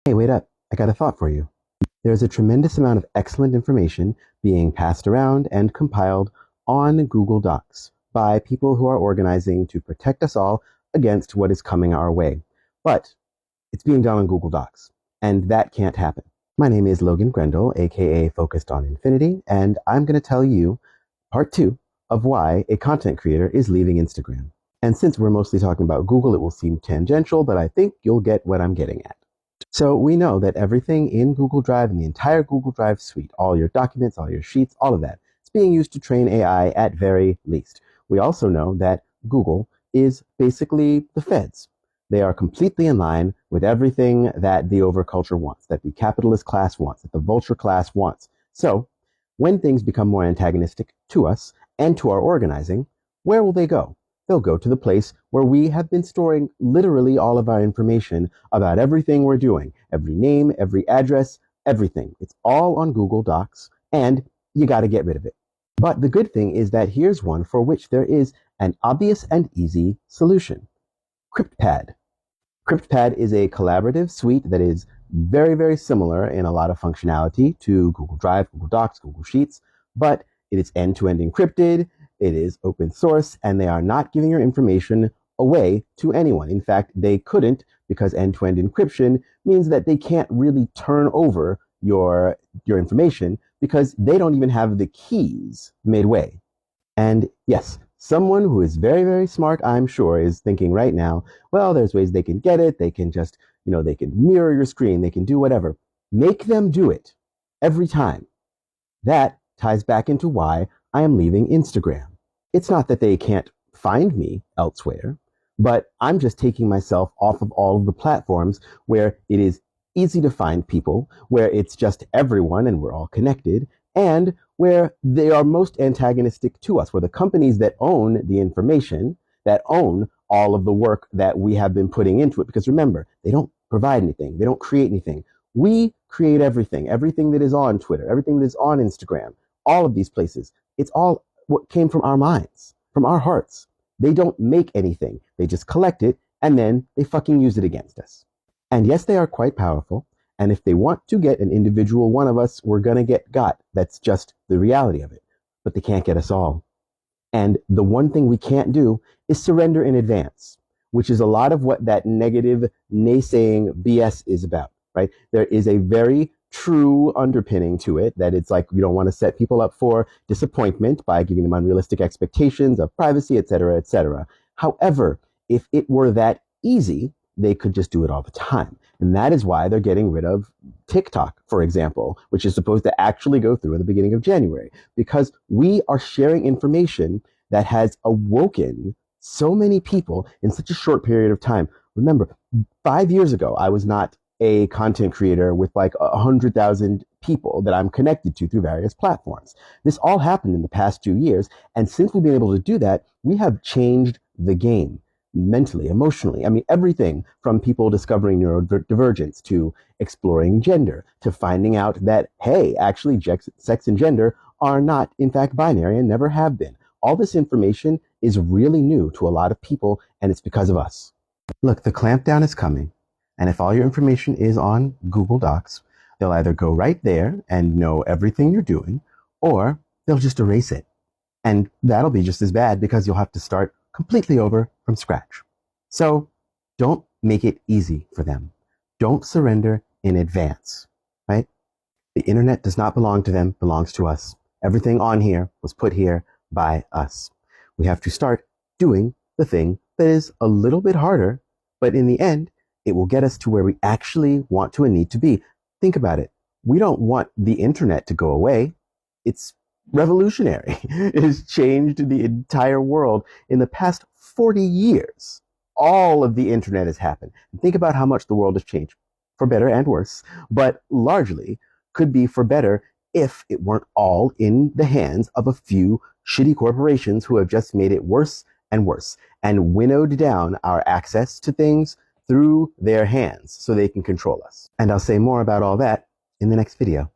Hey, wait up. I got a thought for you. There's a tremendous amount of excellent information being passed around and compiled on Google Docs by people who are organizing to protect us all against what is coming our way. But it's being done on Google Docs, and that can't happen. My name is Logan Grendel, aka Focused on Infinity, and I'm going to tell you part 2 of why a content creator is leaving Instagram. And since we're mostly talking about Google, it will seem tangential, but I think you'll get what I'm getting at. So we know that everything in Google Drive, in the entire Google Drive suite, all your documents, all your sheets, all of that, it's being used to train AI at very least. We also know that Google is basically the feds. They are completely in line with everything that the overculture wants, that the capitalist class wants, that the vulture class wants. So when things become more antagonistic to us and to our organizing, where will they go? They'll go to the place where we have been storing literally all of our information about everything we're doing. Every name, every address, everything. It's all on Google Docs, and you got to get rid of it. But the good thing is that here's one for which there is an obvious and easy solution. CryptPad. CryptPad is a collaborative suite that is very, very similar in a lot of functionality to Google Drive, Google Docs, Google Sheets, but it is end-to-end encrypted. It is open source, and they are not giving your information away to anyone. In fact, they couldn't, because end-to-end encryption means that they can't really turn over your information because they don't even have the keys midway. And yes, someone who is very, very smart, I'm sure, is thinking right now, well, there's ways they can get it. They can just, they can mirror your screen. They can do whatever. Make them do it every time. That ties back into why I am leaving Instagram. It's not that they can't find me elsewhere, but I'm just taking myself off of all of the platforms where it is easy to find people, where it's just everyone and we're all connected, and where they are most antagonistic to us, where the companies that own the information, that own all of the work that we have been putting into it, because remember, they don't provide anything, they don't create anything. We create everything that is on Twitter, everything that is on Instagram, all of these places. It's all what came from our minds, from our hearts. They don't make anything. They just collect it, and then they fucking use it against us. And yes, they are quite powerful. And if they want to get an individual one of us, we're going to get got. That's just the reality of it. But they can't get us all. And the one thing we can't do is surrender in advance, which is a lot of what that negative naysaying BS is about, right? There is a very true underpinning to it, that it's like you don't want to set people up for disappointment by giving them unrealistic expectations of privacy, etc., etc. However, if it were that easy, they could just do it all the time. And that is why they're getting rid of TikTok, for example, which is supposed to actually go through in the beginning of January, because we are sharing information that has awoken so many people in such a short period of time. Remember, 5 years ago, I was not a content creator with like 100,000 people that I'm connected to through various platforms. This all happened in the past 2 years. And since we've been able to do that, we have changed the game mentally, emotionally. I mean, everything from people discovering neurodivergence to exploring gender to finding out that, hey, actually sex and gender are not in fact binary and never have been. All this information is really new to a lot of people, and it's because of us. Look, the clampdown is coming. And if all your information is on Google Docs, they'll either go right there and know everything you're doing, or they'll just erase it. And that'll be just as bad because you'll have to start completely over from scratch. So don't make it easy for them. Don't surrender in advance, right? The internet does not belong to them, it belongs to us. Everything on here was put here by us. We have to start doing the thing that is a little bit harder, but in the end, it will get us to where we actually want to and need to be. Think about it. We don't want the internet to go away. It's revolutionary. It has changed the entire world in the past 40 years. All of the internet has happened. Think about how much the world has changed, for better and worse, but largely could be for better if it weren't all in the hands of a few shitty corporations who have just made it worse and worse and winnowed down our access to things through their hands so they can control us. And I'll say more about all that in the next video.